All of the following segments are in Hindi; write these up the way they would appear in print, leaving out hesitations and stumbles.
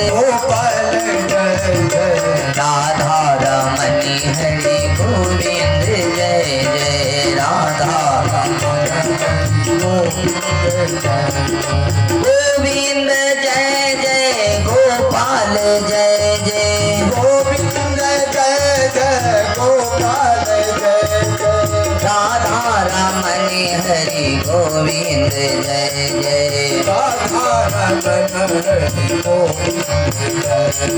गोपाल जय जय राधा रमण हरि गोविंद जय जय राधा गोविंद जय जय गोपाल जय जय गोविंद जय जय गोपाल जय जय राधा रमण हरि गोविंद जय जय राधा रमण हरि गोविंद जय जय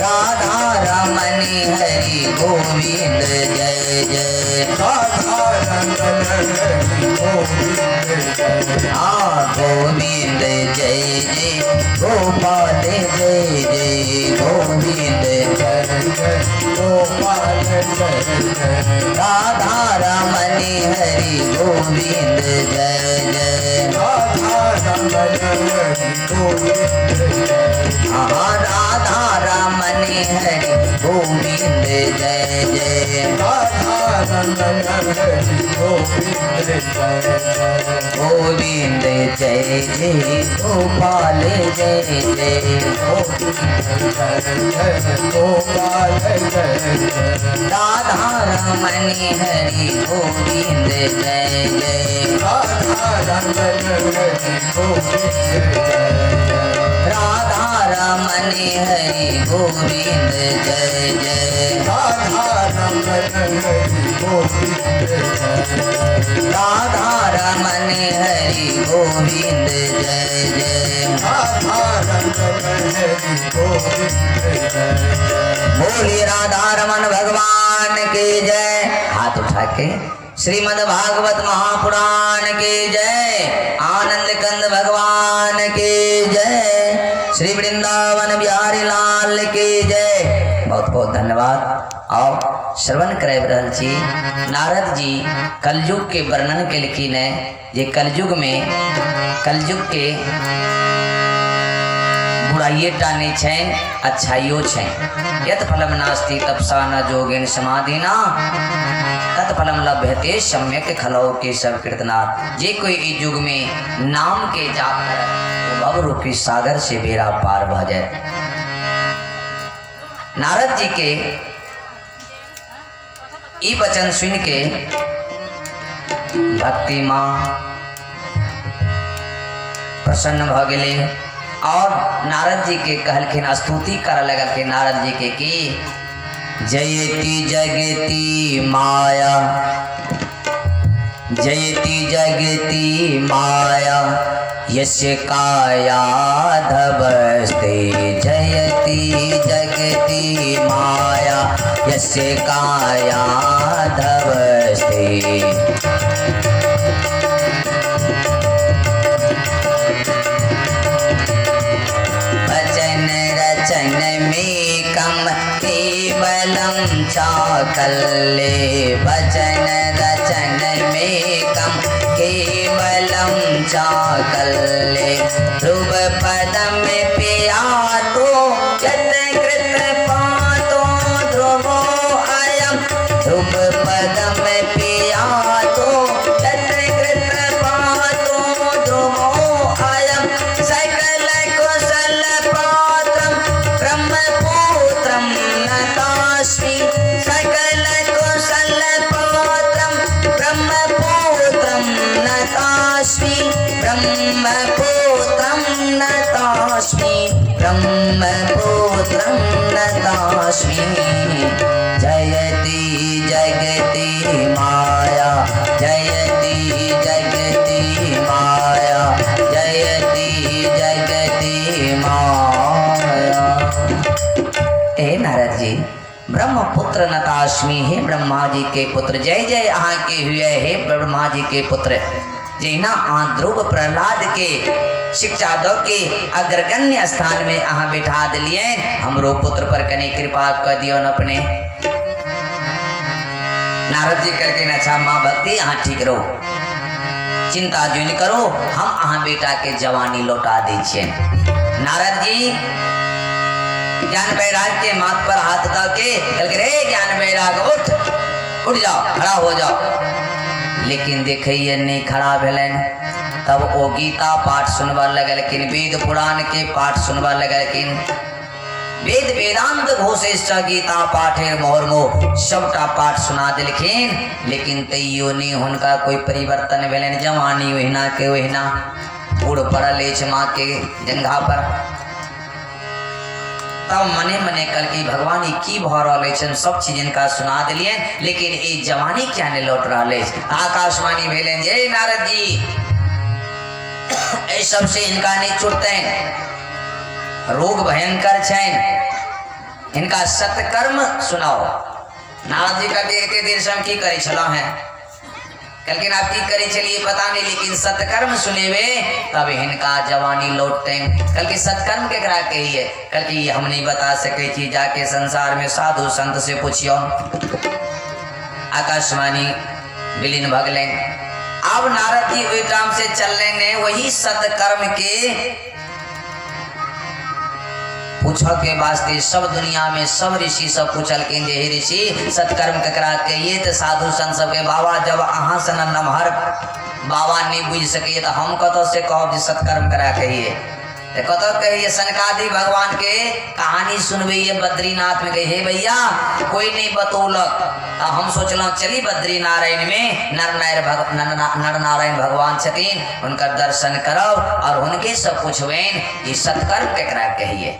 राधा रमण हरि गोविंद जय जय राधा रमण हरि गोविंद जय जय गोविंद जय जय गोपाल जय जय गोविंद जय जय गोपाल जय जय राधा रमण हरि गोविंद जय जय राधा रमण हरि गोविंद जय राधा रमण हरि गोविंद जय जय राधा रमण हरि गोविंद जय जय गोविंद जय जय गोपाल जय जय गोपाल जय जय राधा रमण हरि गोविंद जय जय राधा रमण हरि गोविंद जय जय राधा रमण हरि गोविंद जय जय राधा रमण हरि गोविंद जय जय राधा रमण हरि गोविंद जय जय राधा रमण हरि गोविंद जय जय बोली राधा रमण भगवान की जय। हाथ उठा के श्रीमद् भागवत महापुराण की जय। आनंद कंद भगवान की जय। श्री वृंदावन बिहारी लाल की जय। बहुत बहुत धन्यवाद। आओ श्रवण करे ब्रह्म जी। नारद जी कलयुग के वर्णन के लिखी ने ये कलयुग में कलयुग के बुराइये टाने छैन अच्छाइयों छैन। यत फलम नास्ति तपसा न जोगेन समाधिना तत्फलम लभ्यते सम्यक खलौ के सब कीर्तनाथ। जे कोई इस युग में नाम के जाप करे वो भव रूपी सागर से बेड़ा पार भा जाए। नारद जी के ई वचन सुन के भक्ति माँ प्रसन्न भ गए और नारद जी के कहलखिन स्तुति कर लगल के नारद जी के कि जयति जगति माया जयति जगति माया यस्य काया धवस्ते जयति जगति माया यस्य काया धवस्ते। चाकल्ले भजन रचन में कम केवलम चाकल्ले ध्रुव पद में पिया तो यत कृत पातो ध्रुवो अयम ध्रुव पद में पिया तो यत कृत पातो ध्रुवो अयम सकल कुशल पात्रम ब्रह्मपुत्रम नतास्मि सकल कुशल पात्रम ब्रह्मपुत्रम नतास्मि ब्रह्मपुत्रम नतास्मि ब्रह्मपुत्रम नतास्मि। जयति जगति माया जयति जगति माया जयति जगति माया। हे नारद जी ब्रह्मपुत्र नतास्मि हे ब्रह्मा जी के पुत्र जय जय अहाँ के हुए हे ब्रह्मा जी के पुत्र। जिना अहाँ ध्रुव प्रहलाद के शिक्षा दो के अग्रगण्य स्थान में अहाँ बिठा दिलिए हमरो पुत्र पर कनी कृपा कर दियो न अपने। नारद जी करके अच्छा माँ भक्ति अहाँ ठीक रहो चिंता जो नहीं करो हम अहाँ बेटा के जवानी लौटा दीजिए। नारद जी ज्ञान बैराग के माथ पर हाथ डाल के कल के रे ज्ञान बैराग उठ जाओ खड़ा हो जाओ। लेकिन देखिए नहीं खड़ा भेलन तब वो गीता पाठ सुनवा लगलखिन, वेद पुराण के पाठ सुनवा लगलखिन। वेद वेदांत घोषेश्च गीता पाठेर मोहरमो सबटा पाठ सुना दिलखिन, लेकिन तैयो नहीं हुनका कोई परिवर्तन भेलन। जवानी ओहिना के ओहिना बूढ़ पड़ल अछि माँ के जंघा पर। तब मने मने कल की भगवान ई की भ रहल अछि, सब चीज इनका सुना दिलियन, लेकिन ई जवानी क्या ने लौट रहल अछि। आकाशवाणी भेलन जे नारद जी एहि सबसे इनका नहीं छुटतैन, रोग भयंकर छनि, इनका सत्कर्म सुनाओ। नारद जी का देखते देर से हम की करे छलो हैं, लेकिन आप की करे चलिए पता नहीं, लेकिन सत्कर्म सुनेवे तब इनका जवानी लौटते। कल की सत्कर्म के करा के ही है, कल की हम नहीं बता सके कि जाके संसार में साधु संत से पूछियो। आकाशवाणी विलीन भगले। अब नारद जी वही टाइम से चलने ने वही सत्कर्म के पूछो के वास्ते सब दुनिया में सब ऋषि सब पूछल के हे ऋषि सत्कर्म ककरा कहिए। तो साधु संत सबके बाबा जब अहाँ से नमहर बाबा नहीं बुझ सके तो हम कत से कहब सत्कर्म करा कहिए। तो कत कहिए सनकादि भगवान के कहानी सुनबे बद्रीनाथ में कही हे भैया कोई नहीं बतौलक, तो हम सोचल चली बद्री नारायण में नर नारायण भगवान छथिन, उनका दर्शन करब और उनके सब पूछबेन ये सत्कर्म ककरा कहिए।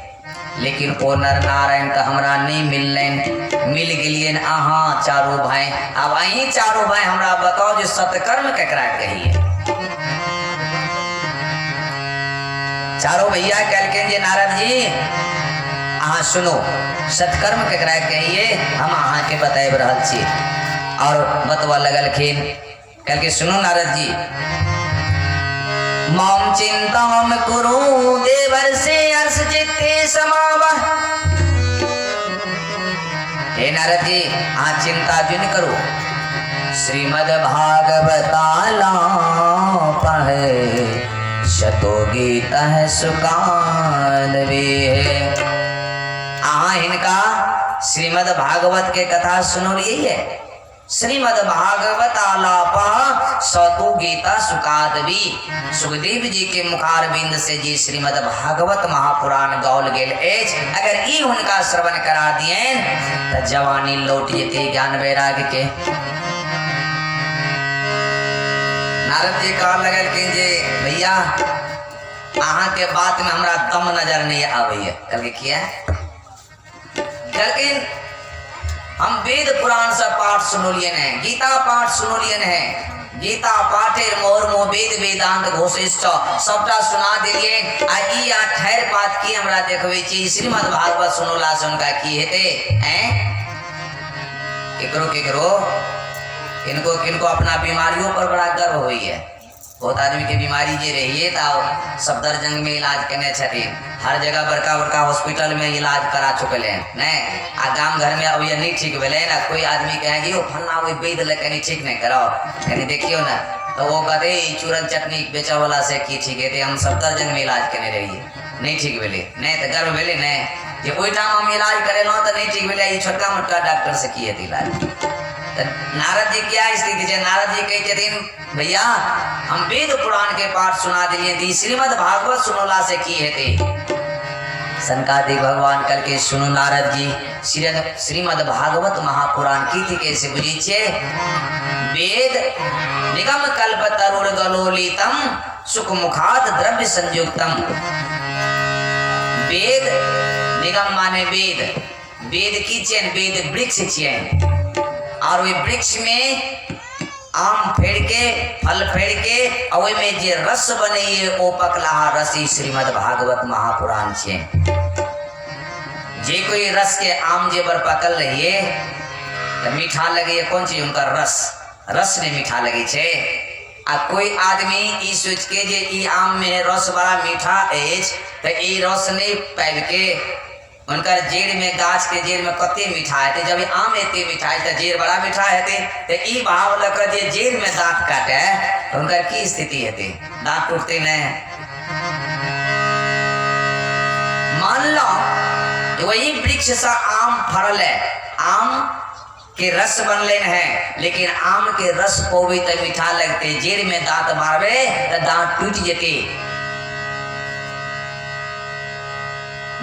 लेकिन ओ नर नारायण तो हमरा नहीं मिल गलियन अहाँ चारों भाई। अब अही चारों भाई हमरा बताओ जो सत्कर्म ककरा कहिए। चारों भैया कहलखिन जे नारद जी अहाँ सुनो सत्कर्म ककरा कहिए, हम अहाँ के बताए रहल छी। और बतवा लगलखिन कहलखिन सुनो नारद जी माम चिंताम कुरु देवर से अर्श चित्ते समावह। हे नारद जी आ चिंता जिन करो, श्रीमद् भागवताला पढ़े शतो गीता है सुकानवे। आ इनका श्रीमद् भागवत के कथा सुनो रही है। श्रीमद् भागवत आलापा सतु गीता सुकादवी। सुखदेव जी के मुखारबिंद से जी श्रीमद् भागवत महापुराण गौल गेल एज। अगर ई उनका श्रवण करा दिए तो जवानी लौट जेते ज्ञान वैराग्य के। नारद जी कह लगल कि जे भैया अहाँ के बात में हमरा दम नजर नहीं आवे। कल किया लेकिन हम वेद पुराण से पाठ सुनोलियन है, गीता पाठ सुनोलियन है। गीता पाठेर मोहरमो वेद वेदांत घोषिष्ठ सबटा सुना दिलिए। आ ई आ ठहर बात की हमरा देखबे छी श्रीमद् भागवत सुनोला से उनका की हेते हैं। केकरो केकरो किनको किनको अपना बीमारियों पर बड़ा गर्व हुई है। बहुत आदमी के बीमारी जे रहिए तो सफदरजंग में इलाज करने छथिन, हर जगह बड़का बड़का हॉस्पिटल में इलाज करा चुकल हैं नहीं। आ गांव घर में अब ये नहीं ठीक भेले ना, कोई आदमी कहेंगे ओ फलना वही वैद ले कहीं ठीक नहीं कराओ कहीं देखियो ना, तो वो कहते चूरन चटनी बेचा वाला से की ठीक है। हम सफदरजंग में इलाज करने रहिए नहीं ठीक भेले नहीं तो गर्व भेले नहीं जे ओई ठाम हम इलाज करेलो तो नहीं ठीक भेले। ये छोटका मोटका डॉक्टर से किए थे इलाज। नारद जी क्या स्थिति है, नारद जी कहते भैया हम वेद पुराण के पाठ सुना दिए थी, श्रीमद् भागवत सुनोला से की हेते। सनकादि भगवान कल के सुनो नारद जी श्रीमद् भागवत महापुराण की थी कैसे बुझी छे। वेद निगम कल्प तरुण गलोलितम सुख मुखात द्रव्य संयुक्तम। वेद निगम माने वेद, वेद की चैन वेद वृक्ष चैन, और वे वृक्ष में आम फेड़ के फल फेड़ के और में जे रस बने ओ पकलाहा रसी श्रीमद् भागवत महापुराण छे। जे कोई रस के आम जे बर पकल रहिए तो मीठा लगे, कौन चीज उनका रस ने मीठा लगे छे। आ कोई आदमी ई सोच के जे ई आम में रस बड़ा मीठा एज तो ई रस नहीं पाब के उनका जेड़ में गाछ के जेड़ में कते मीठा है, जब आम एते मीठा है तो जेड़ बड़ा मीठा है। तो ई भाव लग जे जेड़ में दांत काटे तो उनका की स्थिति है, दांत टूटते नहीं। मान लो वही वृक्ष से आम फरल है, आम के रस बनले है, लेकिन आम के रस पोवे तो मीठा लगते, जेर में दांत मारबे तो दांत टूट जेते।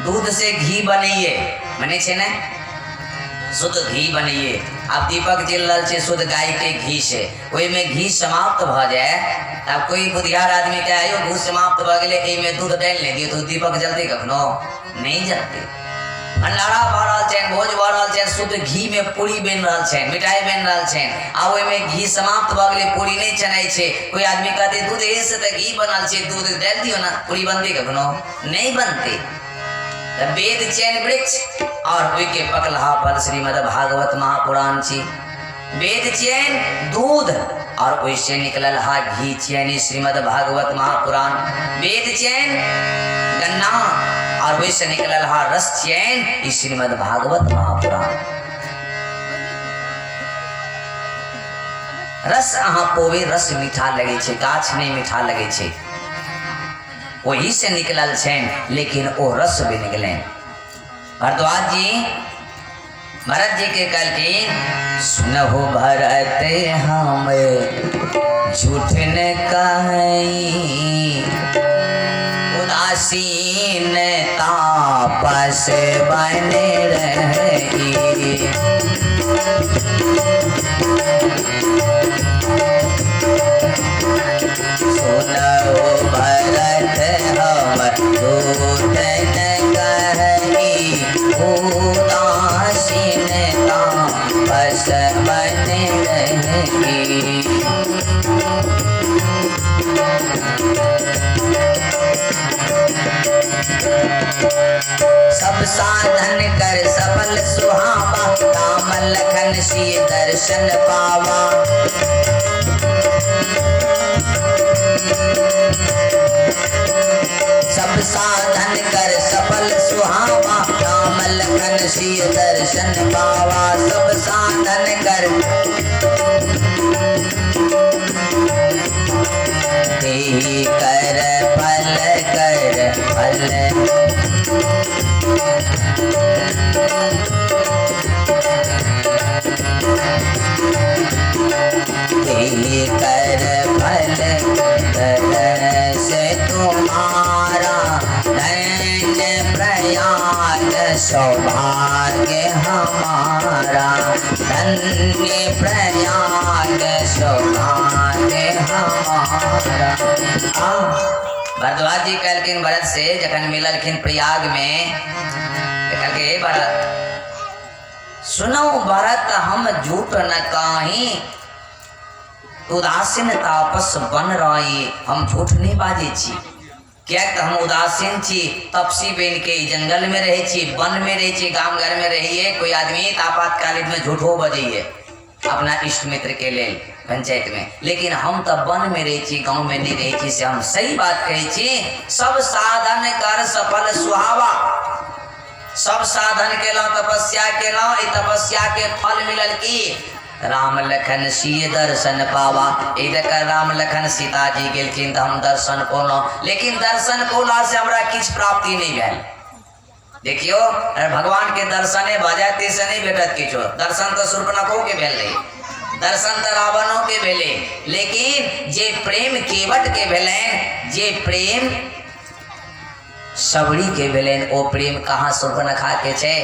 दूध से घी बनइए मने छे ने, शुद्ध घी बनइए। अब दीपक जल रहल छे शुद्ध गाय के घी से, ओई में घी समाप्त भ जाए तब कोई बुधियार आदमी कहे यो घी समाप्त भ गेले, एई में दूध डाल ले दियो तो दीपक जलते कखनो नहीं जलते। भंडारा भ रहल छे, भोज भ रहल छे, शुद्ध घी में पूरी बन रहल छे, मिठाई बन रहल छे, आ ओई में घी समाप्त भ गेले, पूरी नहीं छनाई छे। कोई आदमी कहते दूध ए से त घी बनल छे, दूध डाल दियो ना, पूरी बनते कखनो नहीं बनते। वेद चैन वृक्ष और ओई के पकलहा फल श्रीमद् भागवत महापुराण छी। वेद चैन दूध और ओई से निकलल हा घी चैनी श्रीमद् भागवत महापुराण। वेद चैन गन्ना और ओई से निकलल हा रस चैन श्रीमद् भागवत महापुराण। रस अहाँ पोवे रस मीठा लगे छे, गाछ नहीं मीठा लगे छे, वही से निकलल छेन, लेकिन वो रस भी निकले। भरद्वाज जी भरत जी के कहलखिन सुनहु भरत हम झूठ न कहीं, उदासीन तापस बने रही। सुनहु भरत हम झूठ न कहीं, उदासीन तापस बने रही। सब साधन कर सफल सुहावा, राम लखन सिय दर्शन पावा। सब साधन कर सफल सुहावा, राम लखन सिय दर्शन पावा। सब साधन कर देहि कर फल कर फल, देहि कर फल कर से तुम्हारा, धन्य प्रयाग सौभाग्य हमारा, धन्य प्रयाग सौभाग्य हमारा। भरद्वाज जी कहलखिन भरत से जखन मिललखिन प्रयाग में, कहलके हे भरत सुनो भरत हम झूठ न काही, उदासीन तापस बन रही, हम झूठ नहीं बाजे छी। क्या हम उदासीन छी, तपसी बन के जंगल में रहे छी, वन में रहे छी, गांव घर में रहिए। कोई आदमी आपातकालीन में झूठो बजाइए अपना इष्ट मित्र के लेल पंचायत में, लेकिन हम तो वन में रहे छी, गांव में नहीं रहे छी, से हम सही बात कहे छी। सब साधन कर सफल सुहावा, सब साधन केलौं, तपस्या केलौं, ई तपस्या के फल मिलल की राम लखन सिय दर्शन पावा। इधर राम लखन सीता जी गेलखिन तो हम दर्शन पौलौं, लेकिन दर्शन पौला से हमरा किछ प्राप्ति नहीं भेल। देखियो भगवान के दर्शने भजाती से नहीं भेटत किछो। दर्शन तो शूर्पणखो के भेल रही, दर्शन तो रावणों के भेले, लेकिन जे प्रेम केवट के भेलेन, जे प्रेम सबरी के भेलेन, ओ प्रेम कहाँ शूर्पणखा के छे,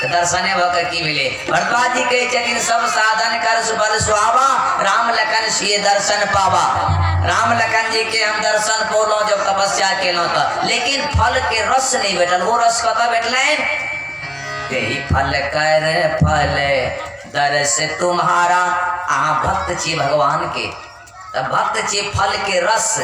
दर्शने भकर की मिले। भरद्वाज जी कहे छथिन सब साधन कर सुफल सुहावा, राम लखन सिय दर्शन पावा। राम लखन जी के हम दर्शन पौलौं जब तपस्या केलौं तो, लेकिन फल के रस नहीं भेटल। वो रस कतऽ भेटलैन, यही फल कर फल दर्श तुम्हारा। अहाँ भक्त छी भगवान के, तब भक्त छी फल के रस,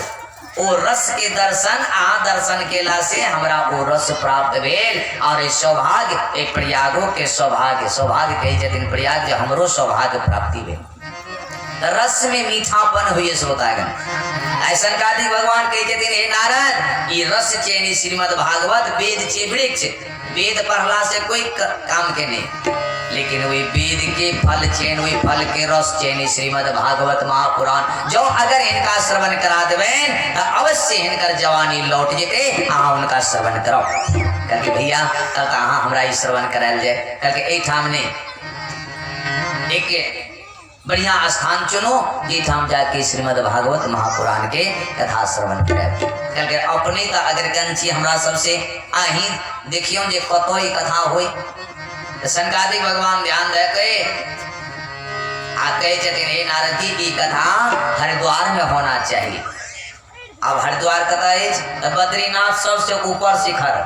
ओ रस के दर्शन आ दर्शन केला से हमरा ओ रस प्राप्त भेल। और ये सौभाग्य ए प्रयागों के सौभाग्य, सौभाग्य कही छथिन प्रयाग जो हमरो सौभाग्य प्राप्ति भेल। रस में मीठापन हुई श्रोतागण। ऐसा कादी भगवान कही छथिन हे नारद, ये रस चैनी श्रीमद् भागवत वेद चे वृक्ष, वेद पढ़ला से कोई काम के नहीं, लेकिन वही वेद के फल चैन, वही फल के रस चैनी श्रीमद् भागवत महापुराण। जो अगर इनका श्रवण करा देवे अवश्य इनकर जवानी लौट जेते। अहाँ उनका श्रवण करो। कल के भैया कल कहाँ हमरा श्रवण करायल जाए, कल के ठाम ने एक बढ़िया स्थान चुनो जित हम जाके श्रीमद् भागवत महापुराण के कथा श्रवण करे। अपने तो अगर गंची हमरा सबसे आही देखियो जे कतो ही कथा होई तो सनकादिक भगवान ध्यान दे के कहे छथिन हे नारद जी की कथा हरिद्वार में होना चाहिए। अब हरिद्वार कथा है बद्रीनाथ सबसे ऊपर शिखर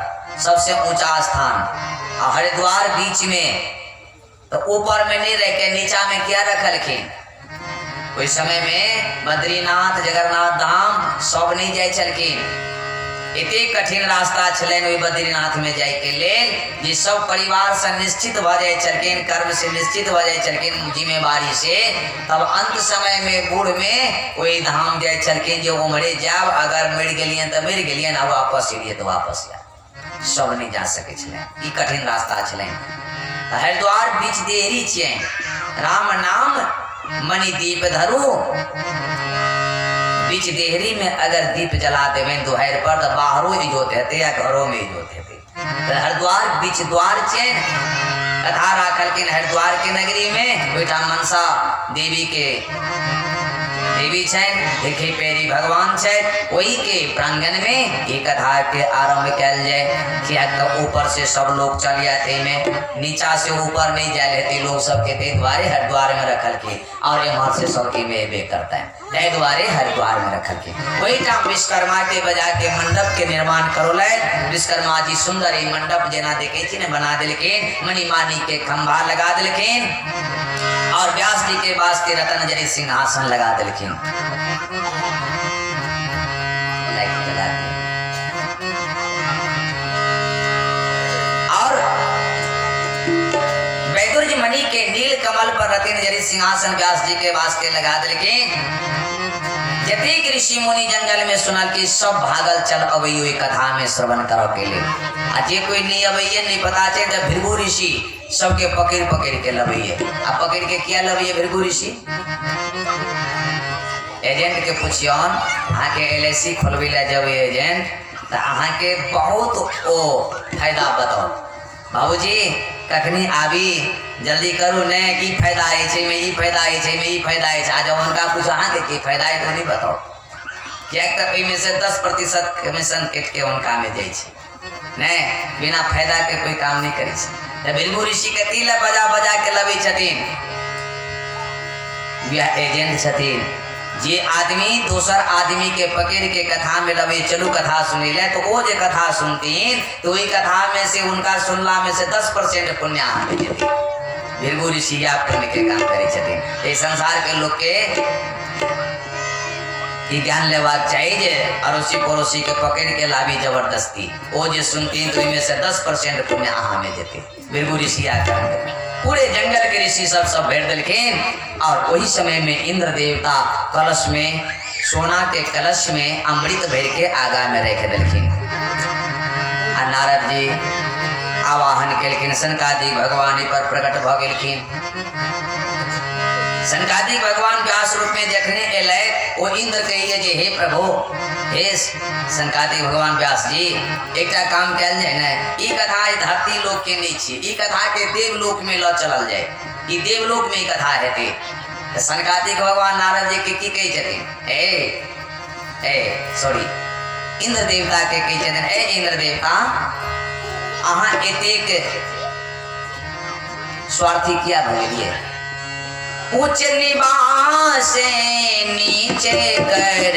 सबसे ऊंचा स्थान और हरिद्वार बीच में तो ऊपर में नहीं रह के नीचा में क्या रखलखिन। कोई समय में बद्रीनाथ जगन्नाथ धाम सब नहीं जाए चलखिन, इतने कठिन रास्ता छलन वही बद्रीनाथ में जाए के लेल जे सब परिवार से निश्चित भ जाए चलखिन, कर्म से निश्चित भ जाए चलखिन जिम्मेवारी से। तब अंत समय में बूढ़ में कोई धाम जाए चलखिन जो उमरे जाब अगर मिल गलियन तो मिल गलियन और वापस एलिए तो वापस जा सब नहीं जा सके छलन। ई कठिन रास्ता छलन। हरिद्वार बीच देहरी छे राम नाम मणि दीप धरू बीच देहरी में अगर दीप जला देवे दोहर पर तो बाहरों इजोत हेते या घरों में इजोत हेते। तो हरिद्वार बीच द्वार छे कथा राखल के हरिद्वार के नगरी में बेटा मनसा देवी के देवी छन देखे पेरी भगवान छे वही के प्रांगण में ये कथा के आरंभ कैल जाए। क्या तो ऊपर से सब लोग चल जाते में नीचा से ऊपर नहीं जा लेते लोग सबके ते द्वारे हरिद्वार में रखल के और यहाँ से सबके में बे करता है द्वारे हरिद्वार में रखल के वही टाइम विश्वकर्मा के बजा के मंडप के निर्माण करो ले। विश्वकर्मा जी सुंदर ही मंडप जना देखे थी ने बना दिलखिन मणिमानी के खंभा लगा दिलखिन और व्यास जी के वास्ते रतन जरी सिंहासन लगा दिलखिन। और वैदुर्य मणि के नील कमल पर रतन जरी सिंहासन व्यास जी के वास्ते लगा दिलखिन। जतिक ऋषि मुनि जंगल में सुनल कि सब भागल चल अबैयो कथा में श्रवण करो के लिए जे कोई नहीं अबैये नहीं पता चे तो भृगु ऋषि सबके पकड़ पकड़ के लबैये। अब पकड़ के क्या लबैये भृगु ऋषि एजेंट के पूछियन अहाँ के LIC खोलबे ला जब एजेंट तो अहाँ के बहुत ओ फायदा बताओ बाबूजी कखनी आबी जल्दी करू ने की फायदा है छे में ई फायदा है छे में ई फायदा है आज उनका पूछो अहाँ के की फायदा है तो नहीं बताओ क्या तक में से 10% कमीशन केट के उनका में जाए छे ने बिना फायदा के कोई काम नहीं करे छे। तो भृगु ऋषि के तिल बजा बजा के लबे छथिन यह एजेंट छथिन जे आदमी दूसर आदमी के पकड़ के कथा में लबे चलू कथा सुनी ले तो वो जे कथा सुनतीन तो वही कथा में से उनका सुनला में से 10% पुण्य आने देती। भृगु ऋषि या पुण्य के काम करे छथिन। ये संसार के लोग के ये ज्ञान लेवाक चाहिए जे अड़ोसी पड़ोसी के पकड़ के लाभी जबरदस्ती वो जे सुनतीन तो इनमें से 10% पुण्य आहा में देते। भृगु ऋषि या काम करे पूरे जंगल के ऋषि सब भेड़ दिलखिन और वही समय में इंद्र देवता कलश में सोना के कलश में अमृत भर के आगा में रख दिलखिन। नारद जी आवाहन केलखिन सनकादिक भगवान पर प्रकट भ गेलखिन। सनकादिक भगवान व्यास रूप में देखने एलै वो इंद्र कहिए जे हे प्रभु हे सनकादिक भगवान व्यास जी एक काम कैल जाए न ई कथा धरती लोक के नहीं छी ई कथा के देवलोक में ल चलल जाए ई देवलोक में कथा हेते। सनकादिक भगवान नारद जी के की कहे छथिन सॉरी इंद्र देवता के कहे छथिन इंद्र देवता अहाँ एतेक स्वार्थी किया भगलिए उच्च निवास नीचे कर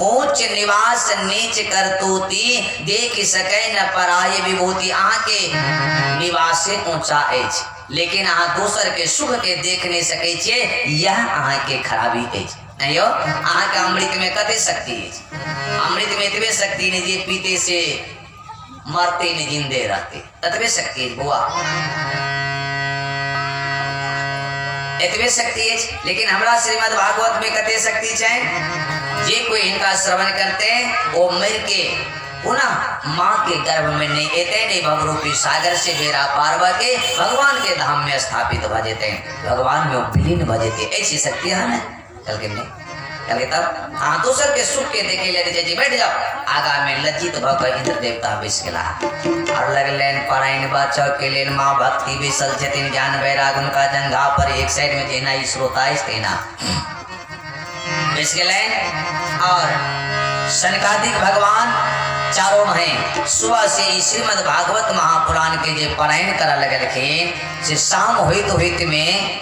ऊंच निवास नीच करतूती देख सके न पराये विभूति। अहाँ के निवास से ऊंचा अछि लेकिन अहाँ दूसर के सुख के देख नहीं सके छे यह अहाँ के खराबी अछि। अयो अहाँ के अमृत में कते शक्ति अछि अमृत में इतने शक्ति नहीं जे पीते से मरते नहीं जिंदे रहते ततवे शक्ति बुआ एतबे शक्ति है। लेकिन हमरा श्रीमद् भागवत में कते शक्ति है। जे कोई इनका श्रवण करते वो मर के पुनः माँ के गर्भ में नहीं एते नहीं भवरूपी सागर से बेरा पार के भगवान के धाम में स्थापित भजते भगवान में विलीन भजते। ऐसी शक्ति है ना कल के नहीं कल तब हाँ दूसर के सुख के देखे ले जी बैठ जाओ आगा में लज्जित भग इंद्र देवता बैस गेला और लगलेन परायण बचाव के लिए माँ भक्ति बिसल छथिन ज्ञान वैराग उनका जंघा पर एक साइड में जेना ई श्रोता तेना बैस गेलेन और सनकादिक भगवान चारों हैं सुबह से श्रीमद् भागवत महापुराण के जे पारायण करा लगलखिन से शाम होइत में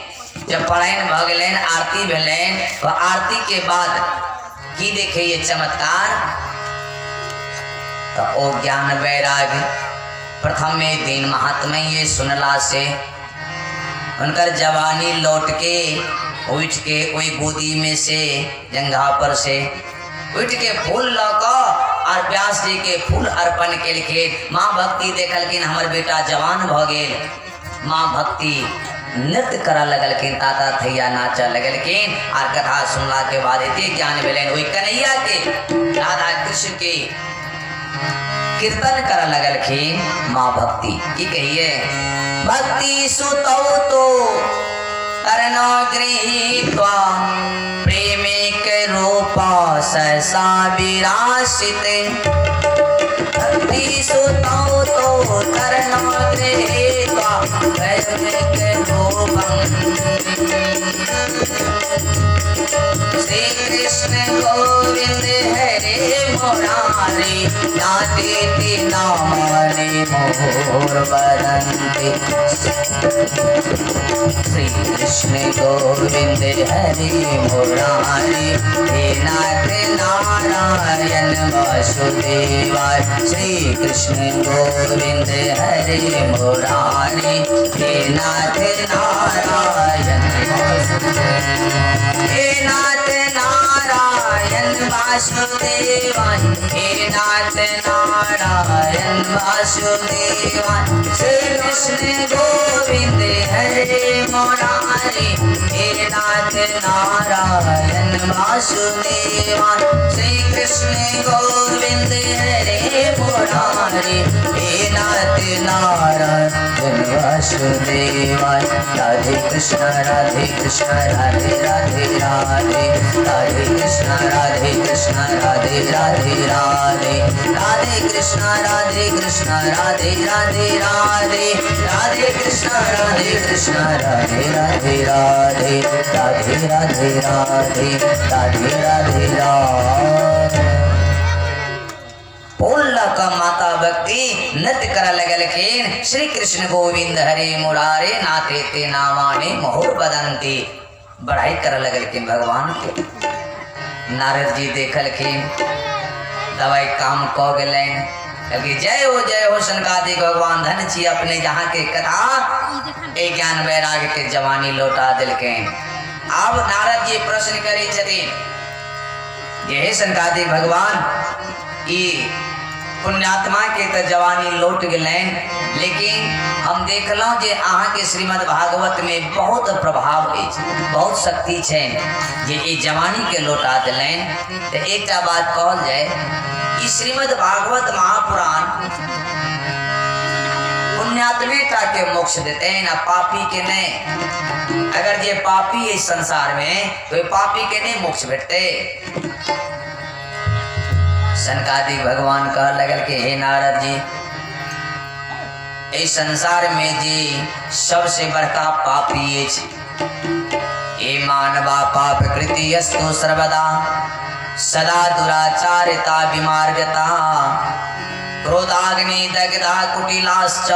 जब पारायण भ गए आरती भेलेन तो आरती के बाद की देखे ये चमत्कार तो ओ ज्ञान वैराग प्रथम में दिन महात्मा ये सुनला से उनकर जवानी लौट के उठ के कोई गोदी में से जंघा पर से उठ के फूल लौका और व्यास जी के फूल अर्पण के लिखे माँ भक्ति देखलखिन हमर बेटा जवान भ गेल माँ भक्ति नृत्य करा लगलखिन ताता थैया नाचा लगलखिन और कथा सुनला के बाद इतने ज्ञान भेलन वही कन्हैया के राधा कृष्ण के कीर्तन करा लगलखिन माँ भक्ति की कहिए भक्ति सुतौ तो तरनो गृहीत्वा प्रेमिक रूपा सहसा विरासित भक्ति सुतौ तो तरनो गृहीत्वा प्रेमिक श्री कृष्ण गोविंद हरे मुरारी नाते नामानि मोर बरंते श्री कृष्ण गोविंद हरे मुरारी हे नाथ नारायण वासुदेवाय श्री कृष्ण गोविंद हरे मुरारी हे नाथ नारायण हे नाथ नारायण वासुदेवाय हे नाथ नारायण वासुदेवाय श्री कृष्ण गोविंद हरे मुरारी हे नाथ नारायण वासुदेवाय श्री कृष्ण गोविंद हरे मुरारी हे नाथ नारायण वासुदेवाय राधे कृष्ण राधे कृष्ण राधे राधे राधे राधे कृष्ण राधे कृष्ण राधे राधे राधे राधे कृष्ण राधे कृष्ण राधे राधे राधे राधे कृष्ण राधे कृष्ण राधे राधे राधे राधे राधे राधे राधे राधे राधे बोलना का माता भक्ति नृत्य करा लगलखिन श्री कृष्ण गोविंद हरे मुरारे नाते ते नामाने मोहर बदंती बढ़ाई करा लगलखिन भगवान के नारद जी देखलखिन दवाई काम कह गलन कभी जय हो सनकादिक भगवान धन छी अपने जहाँ के कथा ए ज्ञान वैराग के जवानी लौटा दिलखिन। अब नारद जी प्रश्न करे छथिन ये सनकादिक भगवान ई पुण्यात्मा के तो जवानी लौट गलन लेकिन हम देखलों जे अहाँ के श्रीमद् भागवत में बहुत प्रभाव है बहुत शक्ति है जे ये जवानी के लौटा दिलन। तो एक बात कहल जाए ई श्रीमद् भागवत महापुराण पुण्यात्मेता के मोक्ष देते हैं ना पापी के नहीं। अगर ये पापी है संसार में तो ये पापी के नहीं मोक्ष भेटते। सनकादिक भगवान कह लगल के हे नारद जी इस संसार में जी सबसे बड़का पापी ये मानवा पाप कृति यस्तु सर्वदा सदा दुराचारिता विमार्गता क्रोधाग्नि दग्धा कुटिलाश्च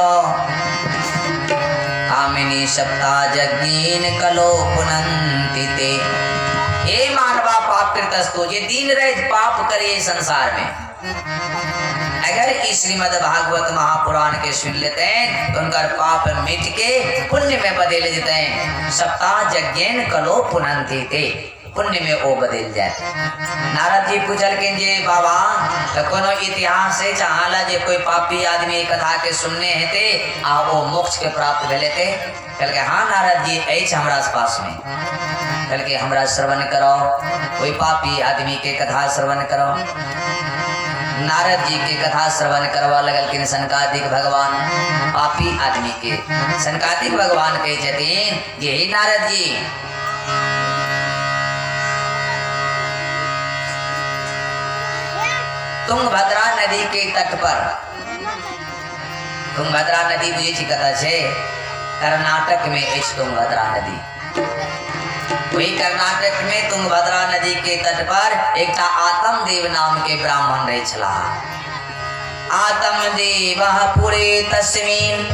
कामिनी सप्ता जज्ञीन कलो पुनन्ति ते। हे मानवा पाप कृतस्तु ये दिन रात पाप करे संसार में। अगर इस श्रीमद् भागवत महापुराण के सुन लेते हैं तो उनका पाप मिट के पुण्य में बदल देते हैं। सप्ताह यज्ञेन कलो पुनन्ति ते पुण्य में वो बदल जाए। नारद जी पूछल के जे बाबा तो कोनो इतिहास से चाहला जे कोई पापी आदमी कथा के सुनने हेते आ वो मोक्ष के प्राप्त भेले थे। कल के हाँ नारद जी ऐछ हमरा पास में। कल के हमरा श्रवण करो, कोई पापी आदमी के कथा श्रवण करो। नारद जी के कथा श्रवण करवा लगल कि सनकादिक भगवान पापी आदमी के सनकादिक भगवान कहे छथिन यही नारद जी तुंगभद्रा नदी के तट पर, तुंगभद्रा नदी बुझे छी कतऽ छै? कर्नाटक में अछि तुंगभद्रा नदी। वही कर्नाटक में तुंगभद्रा नदी के तट पर एक आत्मदेव नाम के ब्राह्मण रहे छला। आत्मदेव पुरे तस्मिन्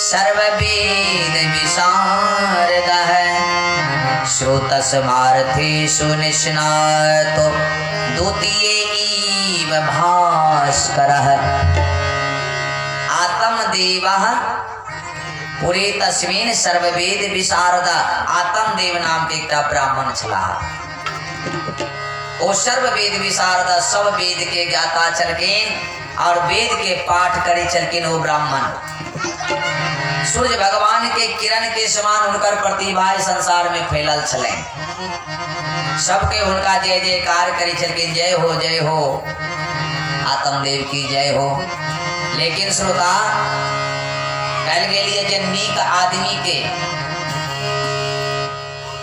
सर्ववेद विशारदः श्रोतस्मार्थेषु निष्णातो द्वितीये इव भास्करः। आत्मदेवः पुरे तस्मिन् सर्ववेद विशारद, आत्मदेव नाम के एक ब्राह्मण छला। ओ सर्ववेद विशारद, सब वेद के ज्ञाता चलकिन और वेद के पाठ करे चलकिन। वो ब्राह्मण सूर्य भगवान के किरण के समान उनकर प्रतिभा संसार में फैलल छले। सबके उनका जय जयकार करे चलकिन, जय हो आत्मदेव की जय हो। लेकिन श्रोता कल के लिए जे नीक आदमी के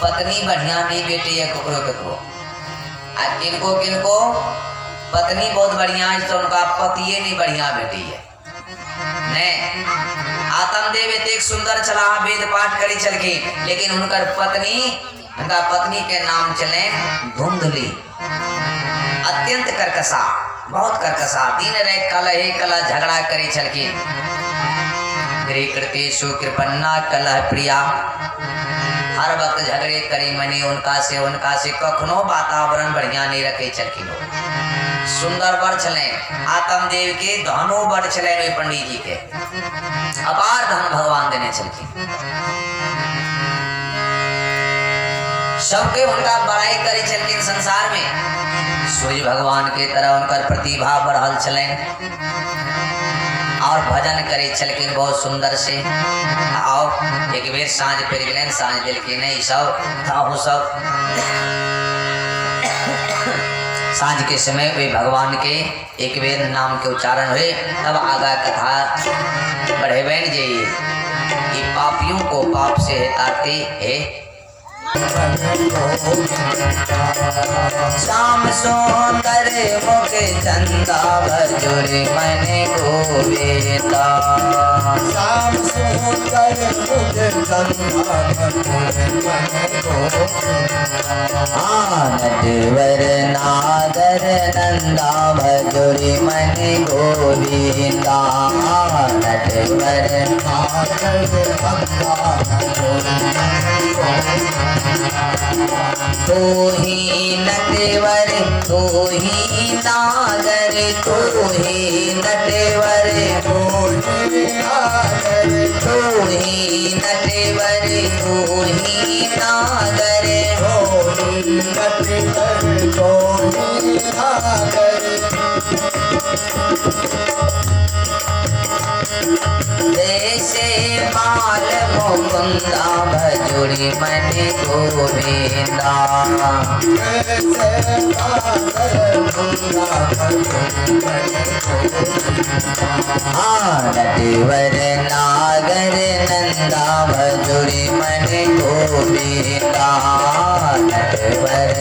पत्नी बढ़िया नहीं बेटी है ककरो ककरो, आ किनको किनको पत्नी बहुत बढ़िया है तो उनका पतिये नहीं बढ़िया बेटी है। नहीं, आत्मदेव एक सुंदर चला वेद पाठ करी चलके, लेकिन उनकर पत्नी के नाम चले धुंधली, अत्यंत कर्कशा, बहुत कर्कशा, दिन रात कलह झगड़ा करी चलके। गृह कृतेषु कृपन्ना कलह प्रिया, हर वक्त झगड़े करी मनी उनका से कखनो वातावरण बढ़िया नहीं रखे चलकिन। सुंदर वर चले आत्मदेव के, धनो वर चले पंडित जी के, अपार धन भगवान देने चलकिन। सबके उनका बड़ाई करे चलकिन संसार में। सूर्य भगवान के तरह उनकर प्रतिभा बढ़ल चले और भजन करे चलकिन बहुत सुंदर से। और एक बेर साँझ पड़ गए, साँझ दिल के नहीं सब साँझ के समय वे भगवान के एक बेर नाम के उच्चारण हुए, तब आगा कथा बढ़े बन जाइए। ये पापियों को पाप से हटाते है। श्याम सुंदर मुख चंदा भजोरे मन गोविंदा। श्याम सुंदर मुख चंदा भजोरे मन गोविंदा। नटवर नागर नंदा भजोरे मन गोविंदा। नटवर नागर नंदा भजोरे मन गोविंदा। तू ही नटवर तू ही नागर, तू ही नटवर तू ही नागर, तू ही नटवर तू ही नागर। तू ही नटवर तू ही नागर। जैसे बाल मुकुंदा भजोरी मन गोविंदा। जैसे बाल मुकुंदा भजोरी मन गोविंदा। नटवर नागर नंदा भजोरी मन गोविंदा। नटवर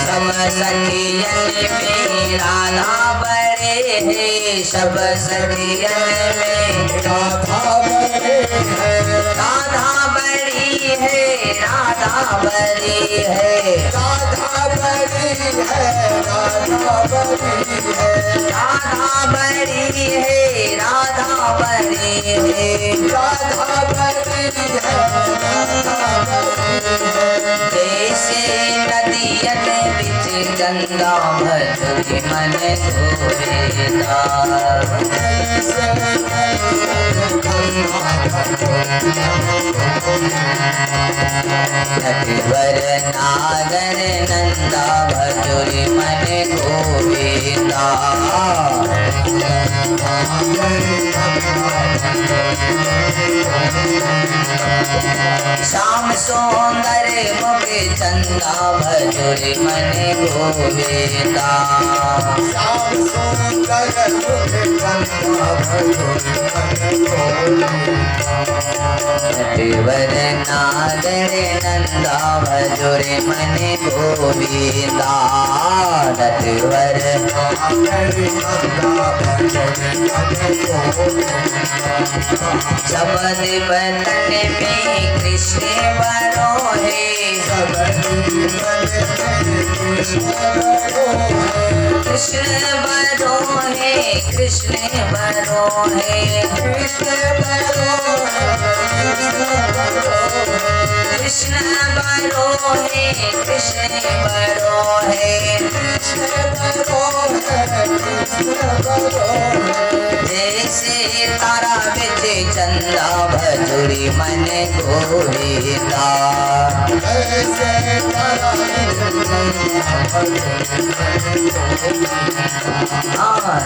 सब सखियन में राधा बड़े है, सब सखियन में राधा बड़े है, राधा बड़ी है, राधा बड़ी है, राधा बड़ी है, राधा बड़ी है, राधा बड़ी है, राधा बड़ी है, राधा बड़ी है, राधा बड़ी है। जैसे नदियन बिच गंगा मधुरी मन गोवेदा, नटवर नागर नंदा भजुरी मन गोवेदा, श्याम सुंदर मुख चंदा भजुरी मन गोवेदा, श्याम सुंदर मुख चंदा भजुरी मन गोवेदा, नटवर नागर नंदा भजुरी मन गोवेदा, नटवर शबद बदन में कृष्ण बरो है, कृष्ण बरो है, कृष्ण बरो है, कृष्ण बरो है, कृष्ण बरो है, जैसे तारा बिच चंदा भजुरी मन गोवेदा,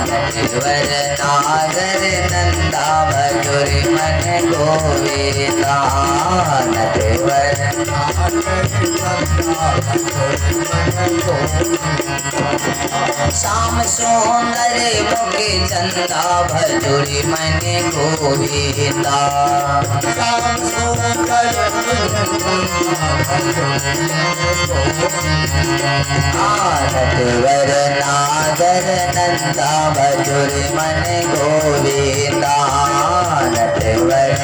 नटवर नागर नंदा भजुरी मन गोवेदा, नटवर श्याम सुंदर मुख चंदा भजुरी मन गोवेदा, नटवर नागर नंदा भजुरी मन गोवेदा, नटवर